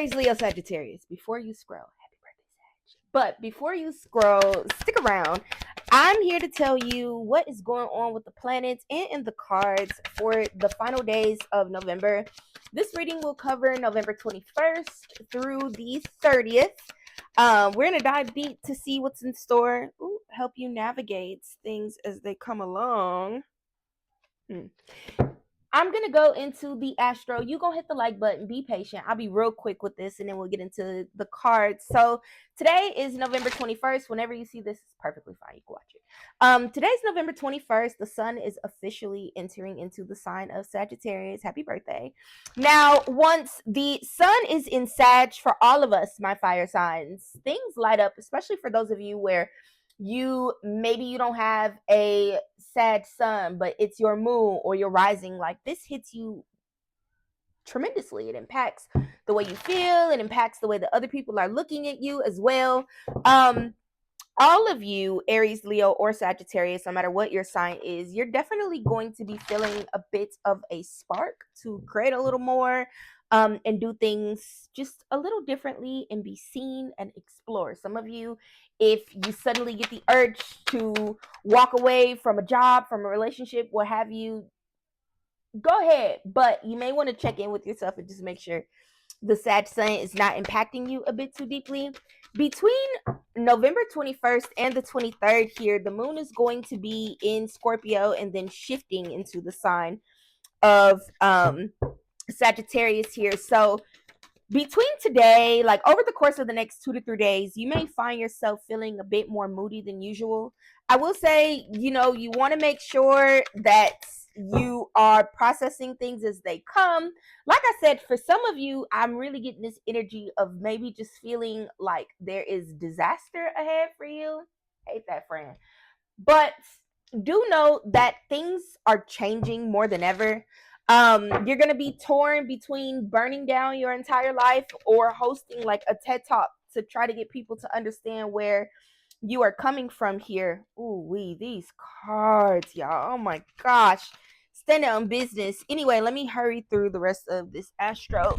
Aries, Leo, Sagittarius. Before you scroll, happy birthday, Sag. But before you scroll, stick around. I'm here to tell you what is going on with the planets and in the cards for the final days of November. This reading will cover November 21st through the 30th. We're going to dive deep to see what's in store, help you navigate things as they come along. I'm going to go into the astro. You going to hit the like button. Be patient. I'll be real quick with this, and then we'll get into the cards. So today is November 21st. Whenever you see this, it's perfectly fine. You can watch it. Today's November 21st. The sun is officially entering into the sign of Sagittarius. Happy birthday. Now, once the sun is in Sag, for all of us, my fire signs, things light up, especially for those of you where you don't have a Sag sun, but it's your moon or your rising. Like, this hits you tremendously. It impacts the way you feel. It impacts the way that other people are looking at you as well. All of you, Aries, Leo, or Sagittarius, no matter what your sign is, you're definitely going to be feeling a bit of a spark to create a little more and do things just a little differently and be seen and explore. Some of you, if you suddenly get the urge to walk away from a job, from a relationship, what have you, go ahead. But you may want to check in with yourself and just make sure the Sag sun is not impacting you a bit too deeply. Between November 21st and the 23rd here, the moon is going to be in Scorpio and then shifting into the sign of Sagittarius here. So between today, like over the course of the next 2 to 3 days, you may find yourself feeling a bit more moody than usual. I will say, you want to make sure that you are processing things as they come. Like I said, for some of you, I'm really getting this energy of maybe just feeling like there is disaster ahead for you. Hate that, friend. But do know that things are changing more than ever. You're going to be torn between burning down your entire life or hosting like a TED Talk to try to get people to understand where you are coming from here. Ooh, these cards, y'all. Oh my gosh. Stand on business. Anyway, let me hurry through the rest of this astro.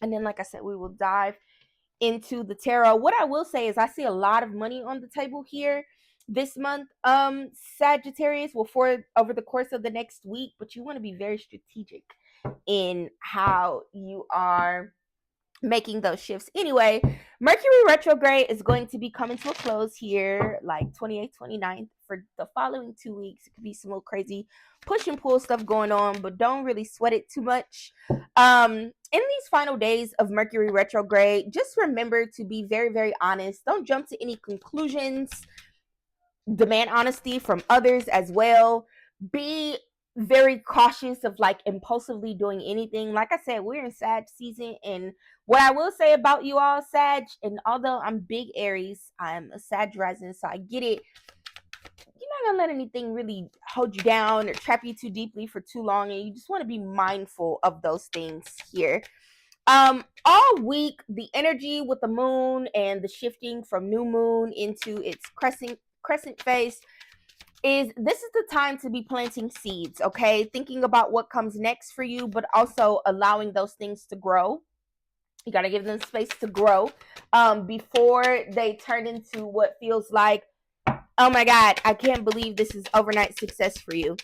And then, like I said, we will dive into the tarot. What I will say is I see a lot of money on the table here this month, Sagittarius, for over the course of the next week, but you want to be very strategic in how you are making those shifts. Anyway, Mercury retrograde is going to be coming to a close here like 28th, 29th for the following 2 weeks. It could be some little crazy push and pull stuff going on, but don't really sweat it too much. In these final days of Mercury retrograde, just remember to be very, very honest. Don't jump to any conclusions. Demand honesty from others as well. Be very cautious of like impulsively doing anything. Like I said, we're in Sag season, and what I will say about you all, Sag, and although I'm big Aries, I'm a Sag rising, so I get it. You're not gonna let anything really hold you down or trap you too deeply for too long, and you just want to be mindful of those things here. All week, the energy with the moon and the shifting from new moon into its crescent phase is this is the time to be planting seeds, okay? Thinking about what comes next for you, but also allowing those things to grow. You got to give them space to grow before they turn into what feels like, oh my God, I can't believe this is overnight success for you.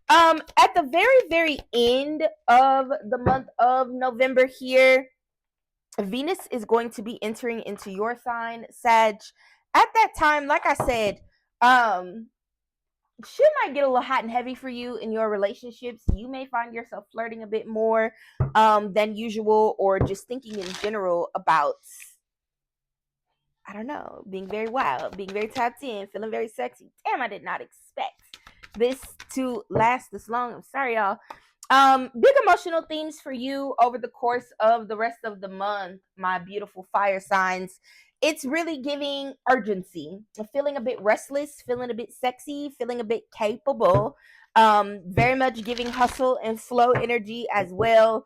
At the very, very end of the month of November here, Venus is going to be entering into your sign, Sag. At that time, like I said, shit might get a little hot and heavy for you in your relationships. You may find yourself flirting a bit more than usual, or just thinking in general about, I don't know, being very wild, being very tapped in, feeling very sexy. Damn, I did not expect this to last this long. I'm sorry, y'all. Big emotional themes for you over the course of the rest of the month, my beautiful fire signs. It's really giving urgency, feeling a bit restless, feeling a bit sexy, feeling a bit capable, very much giving hustle and flow energy as well.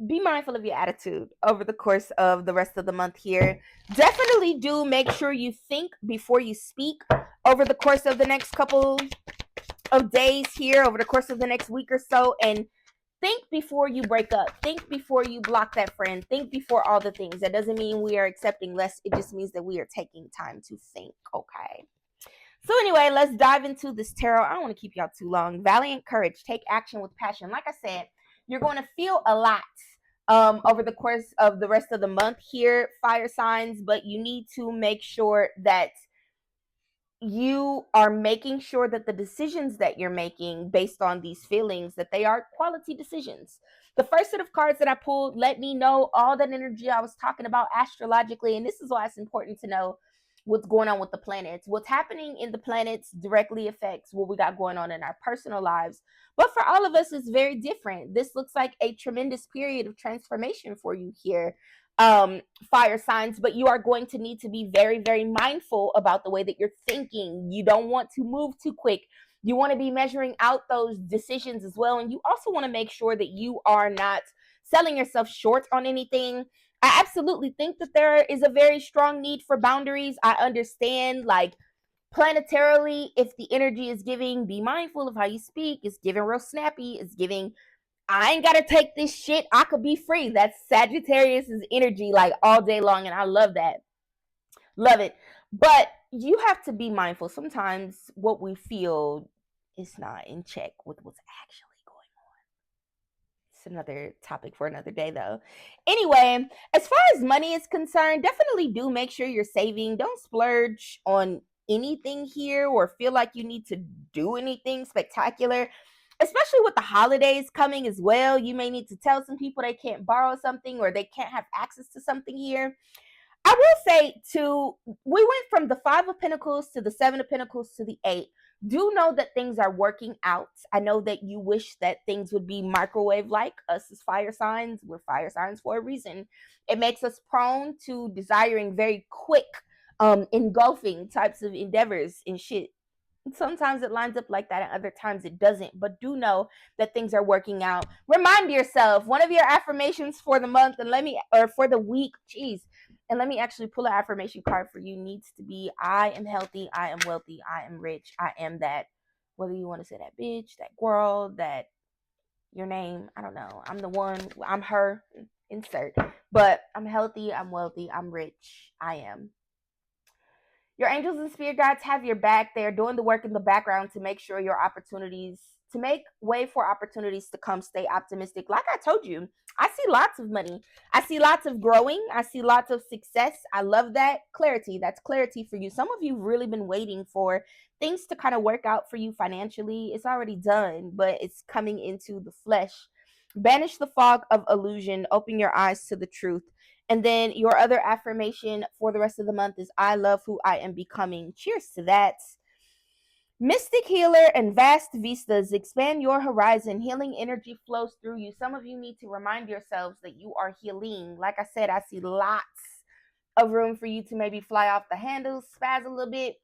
Be mindful of your attitude over the course of the rest of the month here. Definitely do make sure you think before you speak over the course of the next couple of days here, over the course of the next week or so, and think before you break up. Think before you block that friend. Think before all the things. That doesn't mean we are accepting less. It just means that we are taking time to think. Okay. So anyway, let's dive into this tarot. I don't want to keep y'all too long. Valiant courage. Take action with passion. Like I said, you're going to feel a lot over the course of the rest of the month here, fire signs, but you need to make sure that you are making sure that the decisions that you're making based on these feelings, that they are quality decisions. The first set of cards that I pulled let me know all that energy I was talking about astrologically, and this is why it's important to know what's going on with the planets. What's happening in the planets directly affects what we got going on in our personal lives, but for all of us it's very different. This looks like a tremendous period of transformation for you here, fire signs, but you are going to need to be very, very mindful about the way that you're thinking. You don't want to move too quick. You want to be measuring out those decisions as well. And you also want to make sure that you are not selling yourself short on anything. I absolutely think that there is a very strong need for boundaries. I understand, like, planetarily, if the energy is giving, be mindful of how you speak, it's giving real snappy, it's giving I ain't gotta take this shit. I could be free. That's Sagittarius's energy, like all day long, and I love that. Love it. But you have to be mindful. Sometimes what we feel is not in check with what's actually going on. It's another topic for another day, though. Anyway, as far as money is concerned, definitely do make sure you're saving. Don't splurge on anything here or feel like you need to do anything spectacular, especially with the holidays coming as well. You may need to tell some people they can't borrow something or they can't have access to something here. I will say too, we went from the Five of Pentacles to the Seven of Pentacles to the Eight. Do know that things are working out. I know that you wish that things would be microwave like. Us as fire signs, we're fire signs for a reason. It makes us prone to desiring very quick, engulfing types of endeavors and shit. Sometimes it lines up like that and other times it doesn't, but do know that things are working out. Remind yourself one of your affirmations for the month, and let me, or for the week, jeez, and let me actually pull an affirmation card for you, needs to be I am healthy, I am wealthy, I am rich, I am that. Whether you want to say that bitch, that girl, that your name, I don't know, I'm the one, I'm her, insert, but I'm healthy, I'm wealthy, I'm rich, I am. Your angels and spirit guides have your back. They are doing the work in the background to make sure your opportunities, to make way for opportunities to come. Stay optimistic. Like I told you, I see lots of money. I see lots of growing. I see lots of success. I love that. Clarity. That's clarity for you. Some of you have really been waiting for things to kind of work out for you financially. It's already done, but it's coming into the flesh. Banish the fog of illusion. Open your eyes to the truth. And then your other affirmation for the rest of the month is I love who I am becoming. Cheers to that. Mystic healer and vast vistas expand your horizon. Healing energy flows through you. Some of you need to remind yourselves that you are healing. Like I said, I see lots of room for you to maybe fly off the handles, spaz a little bit,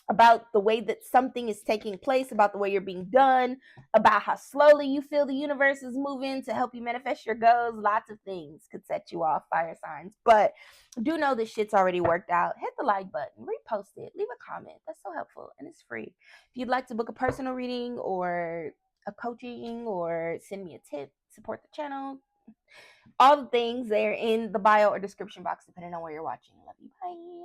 about the way that something is taking place, about the way you're being done, about how slowly you feel the universe is moving to help you manifest your goals. Lots of things could set you off, fire signs. But do know this shit's already worked out. Hit the like button, repost it, leave a comment. That's so helpful and it's free. If you'd like to book a personal reading or a coaching or send me a tip, support the channel, all the things they're in the bio or description box depending on where you're watching. Love you. Bye.